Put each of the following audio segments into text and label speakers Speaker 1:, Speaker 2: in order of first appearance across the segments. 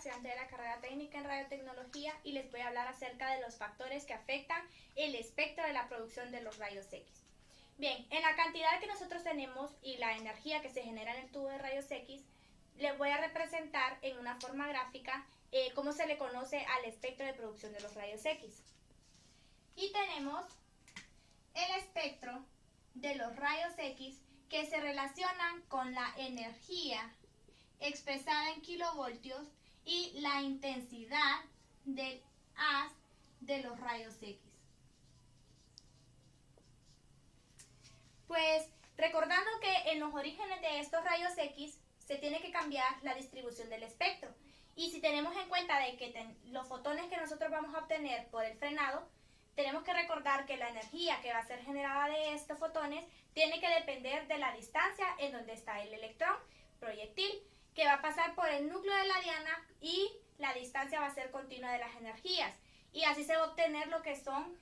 Speaker 1: estudiante de la carrera técnica en radiotecnología y les voy a hablar acerca de los factores que afectan el espectro de la producción de los rayos X. Bien, en la cantidad que nosotros tenemos y la energía que se genera en el tubo de rayos X, les voy a representar en una forma gráfica cómo se le conoce al espectro de producción de los rayos X. Y tenemos el espectro de los rayos X que se relacionan con la energía expresada en kilovoltios y la intensidad del haz de los rayos X. Pues recordando que en los orígenes de estos rayos X se tiene que cambiar la distribución del espectro. Y si tenemos en cuenta de que los fotones que nosotros vamos a obtener por el frenado, tenemos que recordar que la energía que va a ser generada de estos fotones tiene que depender de la distancia en donde está el electrón proyectil, que va a pasar por el núcleo de la diana y la distancia va a ser continua de las energías. Y así se va a obtener lo que son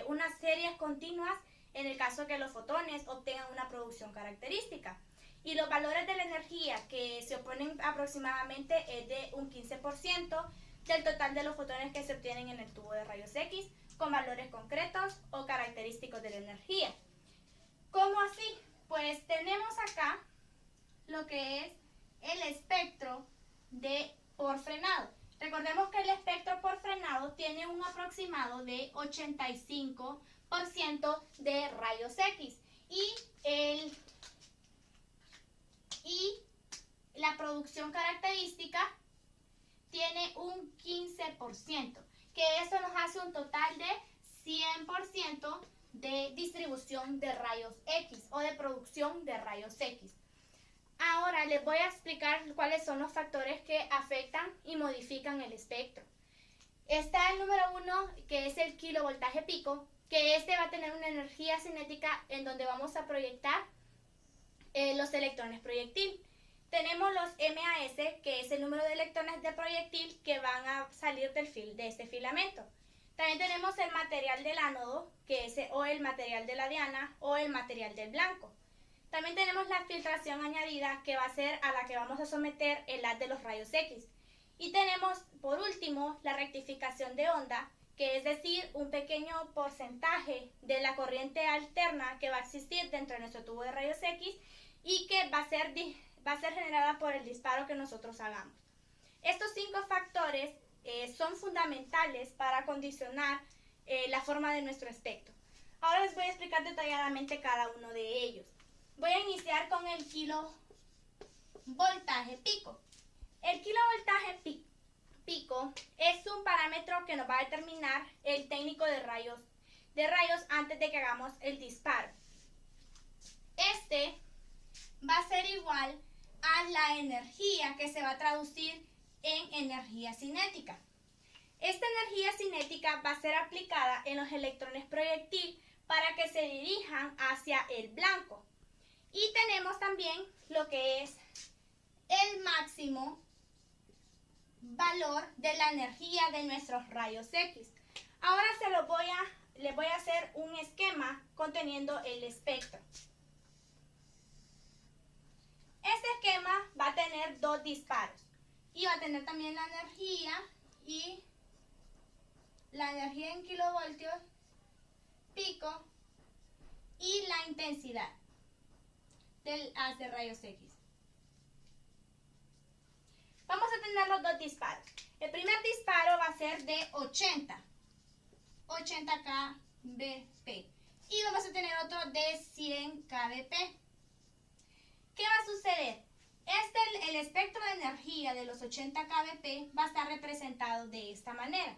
Speaker 1: unas series continuas en el caso que los fotones obtengan una producción característica. Y los valores de la energía que se oponen aproximadamente es de un 15% del total de los fotones que se obtienen en el tubo de rayos X, con valores concretos o característicos de la energía. ¿Cómo así? Pues tenemos acá lo que es el espectro por frenado. Recordemos que el espectro por frenado tiene un aproximado de 85% de rayos X y la producción característica tiene un 15%, que eso nos hace un total de 100% de distribución de rayos X o de producción de rayos X. Ahora les voy a explicar cuáles son los factores que afectan y modifican el espectro. Está el número 1, que es el kilovoltaje pico, que este va a tener una energía cinética en donde vamos a proyectar los electrones proyectil. Tenemos los MAS, que es el número de electrones de proyectil que van a salir de este filamento. También tenemos el material del ánodo, que es o el material de la diana o el material del blanco. También tenemos la filtración añadida, que va a ser a la que vamos a someter el haz de los rayos X. Y tenemos, por último, la rectificación de onda, que es decir, un pequeño porcentaje de la corriente alterna que va a existir dentro de nuestro tubo de rayos X y que va a ser generada por el disparo que nosotros hagamos. Estos 5 factores son fundamentales para condicionar la forma de nuestro espectro. Ahora les voy a explicar detalladamente cada uno de ellos. Voy a iniciar con el kilovoltaje pico. El kilovoltaje pico es un parámetro que nos va a determinar el técnico de rayos antes de que hagamos el disparo. Este va a ser igual a la energía que se va a traducir en energía cinética. Esta energía cinética va a ser aplicada en los electrones proyectil para que se dirijan hacia el blanco. Y tenemos también lo que es el máximo valor de la energía de nuestros rayos X. Ahora les voy a hacer un esquema conteniendo el espectro. Este esquema va a tener 2 disparos y va a tener también la energía en kilovoltios pico y la intensidad del haz de rayos X. Vamos a tener los 2 disparos. El primer disparo va a ser de 80 kbp y vamos a tener otro de 100 kbp. ¿Qué va a suceder? El espectro de energía de los 80 kbp va a estar representado de esta manera.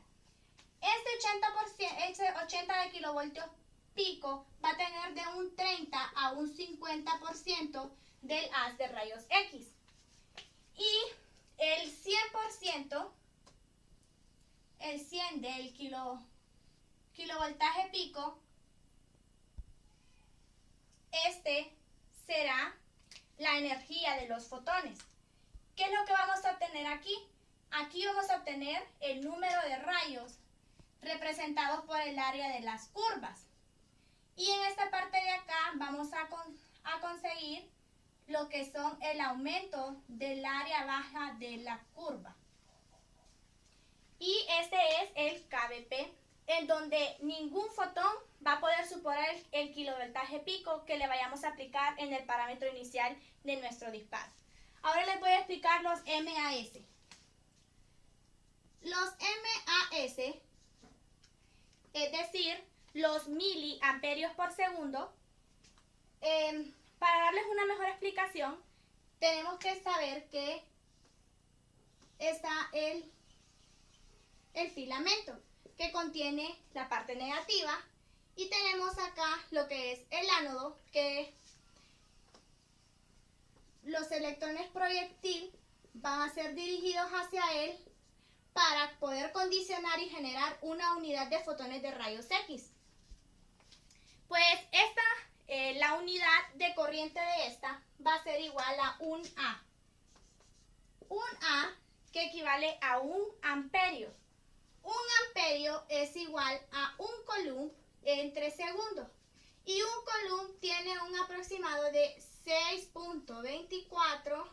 Speaker 1: Este 80 de kilovoltios pico va a tener de un 30 a un 50% del haz de rayos X. Y el 100%, el 100 del kilovoltaje pico, este será la energía de los fotones. ¿Qué es lo que vamos a obtener aquí? Aquí vamos a obtener el número de rayos representados por el área de las curvas. Y en esta parte de acá vamos a conseguir lo que son el aumento del área baja de la curva. Y este es el KBP, en donde ningún fotón va a poder superar el kilovoltaje pico que le vayamos a aplicar en el parámetro inicial de nuestro disparo. Ahora les voy a explicar los MAS. Los MAS, es decir, los miliamperios por segundo, para darles una mejor explicación, tenemos que saber que está el filamento, que contiene la parte negativa, y tenemos acá lo que es el ánodo, que los electrones proyectil van a ser dirigidos hacia él para poder condicionar y generar una unidad de fotones de rayos X. Pues la unidad de corriente de esta va a ser igual a un A. Un A que equivale a un amperio. Un amperio es igual a un coulomb entre segundos. Y un coulomb tiene un aproximado de 6.24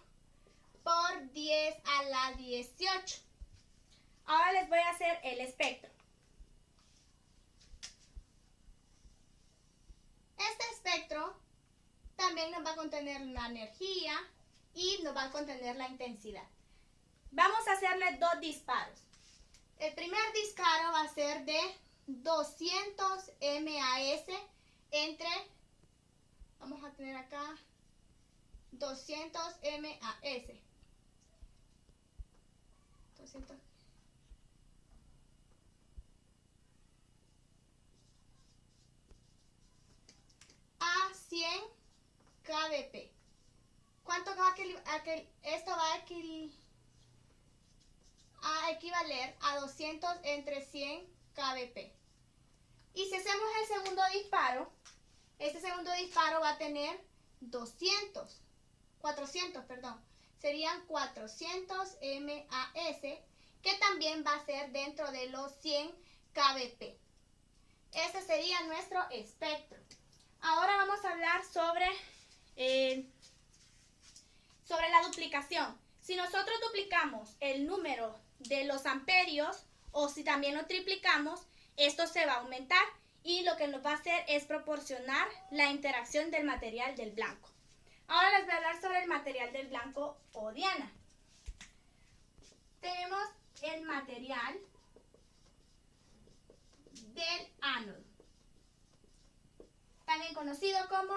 Speaker 1: por 10 a la 18. Ahora les voy a hacer el espectro. Este espectro también nos va a contener la energía y nos va a contener la intensidad. Vamos a hacerle dos disparos. El primer disparo va a ser de 200 MAS entre, vamos a tener acá 200 MAS. 200. A 100 kbp. ¿Cuánto va esto va a equivaler a 200 entre 100 kbp? Y si hacemos el segundo disparo, este segundo disparo va a tener 400, perdón. Serían 400 MAS, que también va a ser dentro de los 100 kbp. Ese sería nuestro espectro. Ahora vamos a hablar sobre la duplicación. Si nosotros duplicamos el número de los amperios, o si también lo triplicamos, esto se va a aumentar, y lo que nos va a hacer es proporcionar la interacción del material del blanco. Ahora les voy a hablar sobre el material del blanco o diana. Tenemos el material del ánodo, también conocido como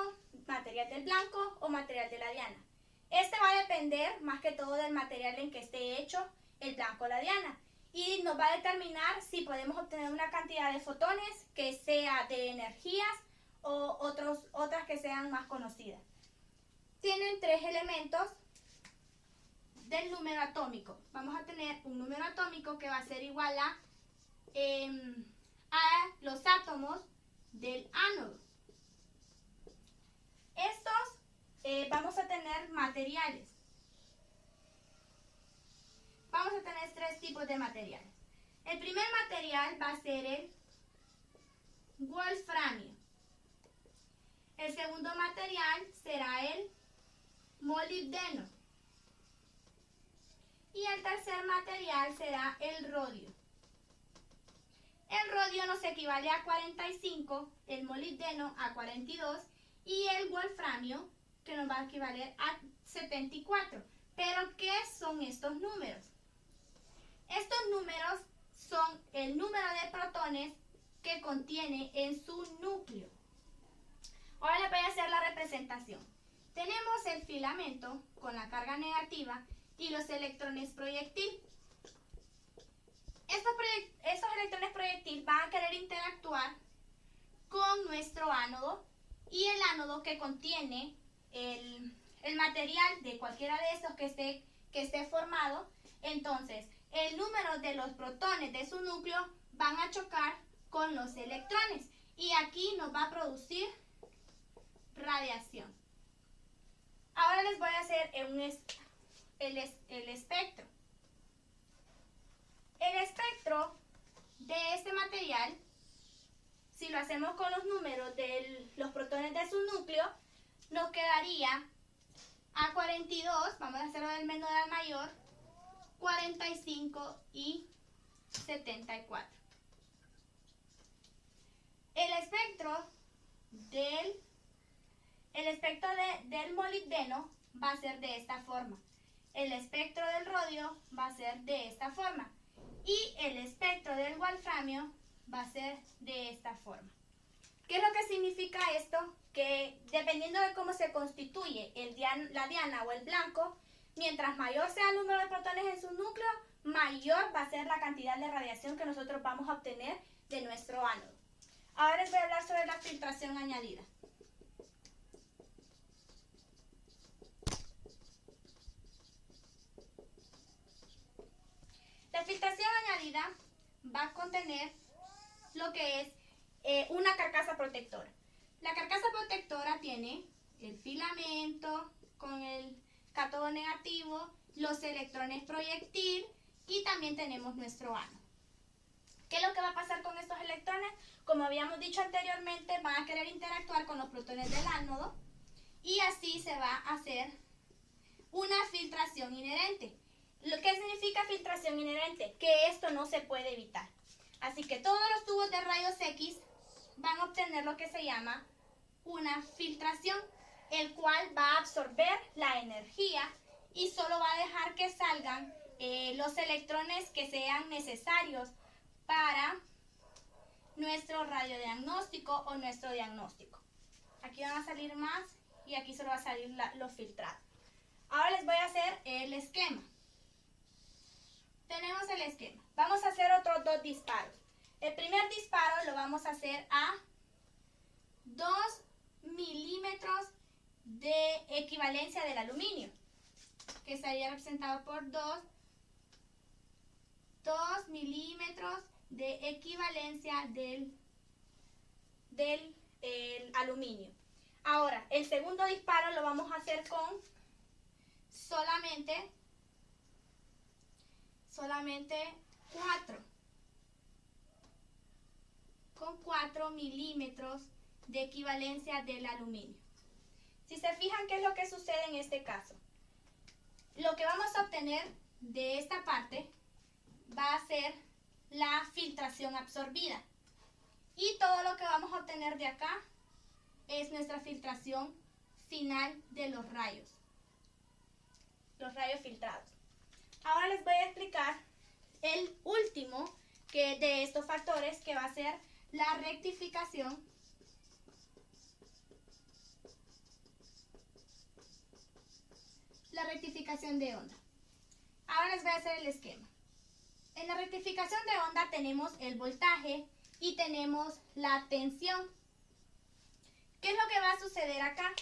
Speaker 1: material del blanco o material de la diana. Este va a depender más que todo del material en que esté hecho el blanco o la diana, y nos va a determinar si podemos obtener una cantidad de fotones que sea de energías o otras que sean más conocidas. Tienen tres elementos del número atómico. Vamos a tener un número atómico que va a ser igual a los átomos del ánodo. Estos vamos a tener materiales. Vamos a tener tres tipos de materiales. El primer material va a ser el wolframio. El segundo material será el molibdeno. Y el tercer material será el rodio. El rodio nos equivale a 45, el molibdeno a 42 y el wolframio que nos va a equivaler a 74. ¿Pero qué son estos números? Estos números son el número de protones que contiene en su núcleo. Ahora les voy a hacer la representación. Tenemos el filamento con la carga negativa y los electrones proyectil. Estos electrones proyectil van a querer interactuar con nuestro ánodo, y el ánodo que contiene el material de cualquiera de estos que esté formado. Entonces, el número de los protones de su núcleo van a chocar con los electrones, y aquí nos va a producir radiación. Ahora les voy a hacer el espectro. El espectro de este material, si lo hacemos con los números de los protones de su núcleo, nos quedaría a 42, vamos a hacerlo del menor al mayor, 45 y 74. El espectro del molibdeno va a ser de esta forma. El espectro del rodio va a ser de esta forma. Y el espectro del wolframio va a ser de esta forma. ¿Qué es lo que significa esto? Que dependiendo de cómo se constituye la diana o el blanco, mientras mayor sea el número de protones en su núcleo, mayor va a ser la cantidad de radiación que nosotros vamos a obtener de nuestro ánodo. Ahora les voy a hablar sobre la filtración añadida. La filtración añadida va a contener lo que es una carcasa protectora. La carcasa protectora tiene el filamento con el cátodo negativo, los electrones proyectil y también tenemos nuestro ánodo. ¿Qué es lo que va a pasar con estos electrones? Como habíamos dicho anteriormente, van a querer interactuar con los protones del ánodo y así se va a hacer una filtración inherente. ¿Qué significa filtración inherente? Que esto no se puede evitar. Así que todos los tubos de rayos X van a obtener lo que se llama una filtración, el cual va a absorber la energía y solo va a dejar que salgan los electrones que sean necesarios para nuestro radiodiagnóstico o nuestro diagnóstico. Aquí van a salir más y aquí solo va a salir los filtrados. Ahora les voy a hacer el esquema. Tenemos el esquema. Vamos a hacer otros dos disparos. El primer disparo lo vamos a hacer a 2 milímetros de equivalencia del aluminio, que estaría representado por 2 milímetros de equivalencia del aluminio. Ahora, el segundo disparo lo vamos a hacer con solamente 4 milímetros de equivalencia del aluminio. Si se fijan, ¿qué es lo que sucede en este caso? Lo que vamos a obtener de esta parte va a ser la filtración absorbida. Y todo lo que vamos a obtener de acá es nuestra filtración final de los rayos filtrados. Ahora les voy a explicar el último de estos factores, que va a ser la rectificación de onda. Ahora les voy a hacer el esquema. En la rectificación de onda tenemos el voltaje y tenemos la tensión. ¿Qué es lo que va a suceder acá?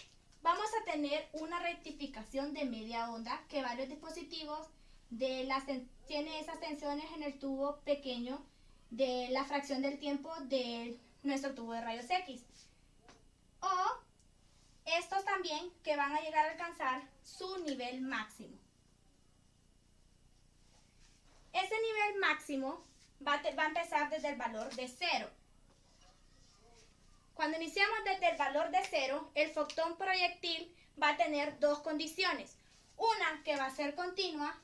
Speaker 1: Vamos a tener una rectificación de media onda, que varios dispositivos tiene esas tensiones en el tubo pequeño de la fracción del tiempo de nuestro tubo de rayos X. O estos también que van a llegar a alcanzar su nivel máximo. Ese nivel máximo va a empezar desde el valor de 0. Cuando iniciamos desde el valor de 0, el fotón proyectil va a tener dos condiciones. Una que va a ser continua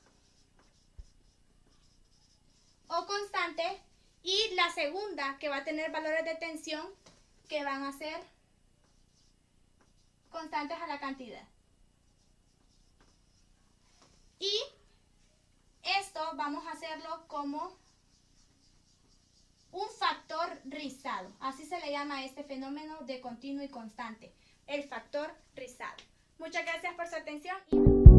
Speaker 1: o constante, y la segunda que va a tener valores de tensión que van a ser constantes a la cantidad. Y esto vamos a hacerlo como un factor rizado. Así se le llama a este fenómeno de continuo y constante, el factor rizado. Muchas gracias por su atención.